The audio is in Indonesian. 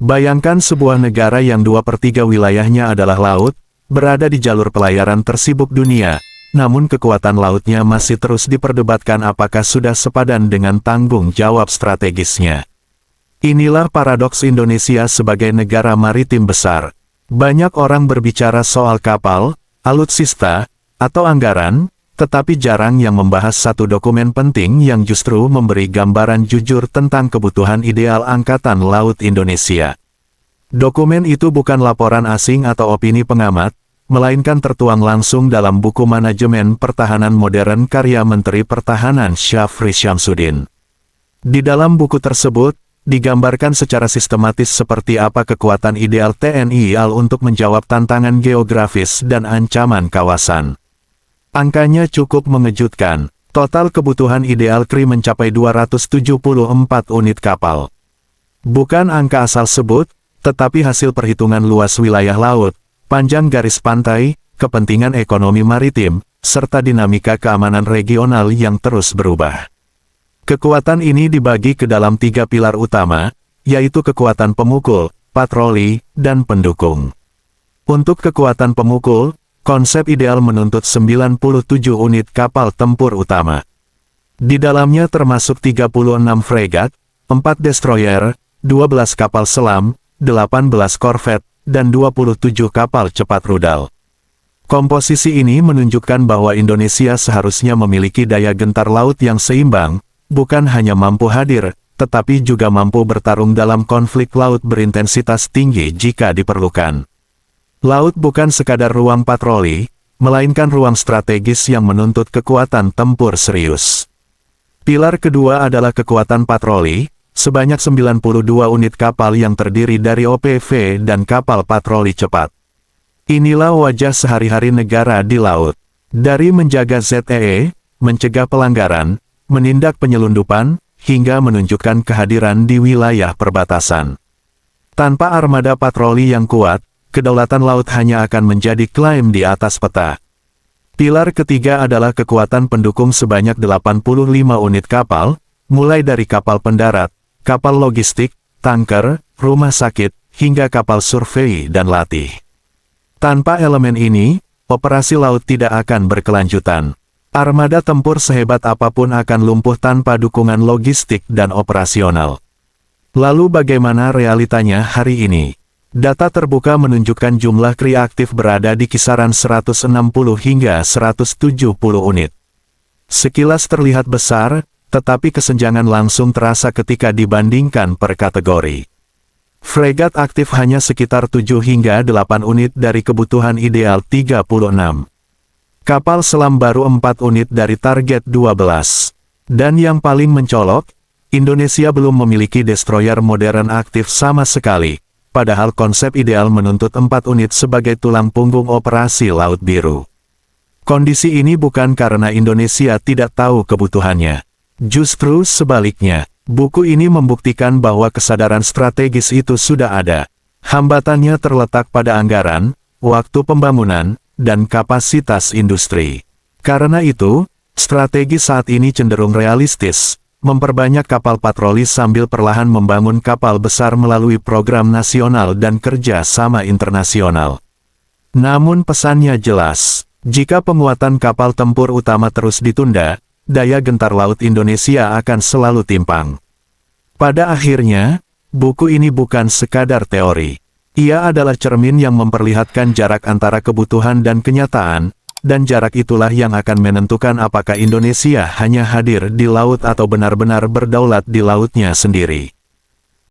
Bayangkan sebuah negara yang 2/3 wilayahnya adalah laut, berada di jalur pelayaran tersibuk dunia, namun kekuatan lautnya masih terus diperdebatkan apakah sudah sepadan dengan tanggung jawab strategisnya. Inilah paradoks Indonesia sebagai negara maritim besar. Banyak orang berbicara soal kapal, alutsista, atau anggaran, tetapi jarang yang membahas satu dokumen penting yang justru memberi gambaran jujur tentang kebutuhan ideal Angkatan Laut Indonesia. Dokumen itu bukan laporan asing atau opini pengamat, melainkan tertuang langsung dalam buku Manajemen Pertahanan Modern karya Menteri Pertahanan Syafri Syamsuddin. Di dalam buku tersebut, digambarkan secara sistematis seperti apa kekuatan ideal TNI AL untuk menjawab tantangan geografis dan ancaman kawasan. Angkanya cukup mengejutkan. Total kebutuhan ideal KRI mencapai 274 unit kapal. Bukan angka asal sebut, tetapi hasil perhitungan luas wilayah laut, panjang garis pantai, kepentingan ekonomi maritim, serta dinamika keamanan regional yang terus berubah. Kekuatan ini dibagi ke dalam 3 pilar utama, yaitu kekuatan pemukul, patroli, dan pendukung. Untuk kekuatan pemukul, konsep ideal menuntut 97 unit kapal tempur utama. Di dalamnya termasuk 36 fregat, 4 destroyer, 12 kapal selam, 18 korvet, dan 27 kapal cepat rudal. Komposisi ini menunjukkan bahwa Indonesia seharusnya memiliki daya gentar laut yang seimbang, bukan hanya mampu hadir, tetapi juga mampu bertarung dalam konflik laut berintensitas tinggi jika diperlukan. Laut bukan sekadar ruang patroli, melainkan ruang strategis yang menuntut kekuatan tempur serius. Pilar kedua adalah kekuatan patroli, sebanyak 92 unit kapal yang terdiri dari OPV dan kapal patroli cepat. Inilah wajah sehari-hari negara di laut. Dari menjaga ZEE, mencegah pelanggaran, menindak penyelundupan, hingga menunjukkan kehadiran di wilayah perbatasan. Tanpa armada patroli yang kuat, kedaulatan laut hanya akan menjadi klaim di atas peta. Pilar ketiga adalah kekuatan pendukung sebanyak 85 unit kapal, mulai dari kapal pendarat, kapal logistik, tanker, rumah sakit, hingga kapal survei dan latih. Tanpa elemen ini, operasi laut tidak akan berkelanjutan. Armada tempur sehebat apapun akan lumpuh tanpa dukungan logistik dan operasional. Lalu bagaimana realitanya hari ini? Data terbuka menunjukkan jumlah KRI aktif berada di kisaran 160 hingga 170 unit. Sekilas terlihat besar, tetapi kesenjangan langsung terasa ketika dibandingkan per kategori. Fregat aktif hanya sekitar 7 hingga 8 unit dari kebutuhan ideal 36. Kapal selam baru 4 unit dari target 12. Dan yang paling mencolok, Indonesia belum memiliki destroyer modern aktif sama sekali. Padahal konsep ideal menuntut 4 unit sebagai tulang punggung operasi Laut Biru. Kondisi ini bukan karena Indonesia tidak tahu kebutuhannya. Justru sebaliknya, buku ini membuktikan bahwa kesadaran strategis itu sudah ada. Hambatannya terletak pada anggaran, waktu pembangunan, dan kapasitas industri. Karena itu, strategi saat ini cenderung realistis. Memperbanyak kapal patroli sambil perlahan membangun kapal besar melalui program nasional dan kerja sama internasional. Namun pesannya jelas, jika penguatan kapal tempur utama terus ditunda, daya gentar laut Indonesia akan selalu timpang. Pada akhirnya, buku ini bukan sekadar teori. Ia adalah cermin yang memperlihatkan jarak antara kebutuhan dan kenyataan, dan jarak itulah yang akan menentukan apakah Indonesia hanya hadir di laut atau benar-benar berdaulat di lautnya sendiri.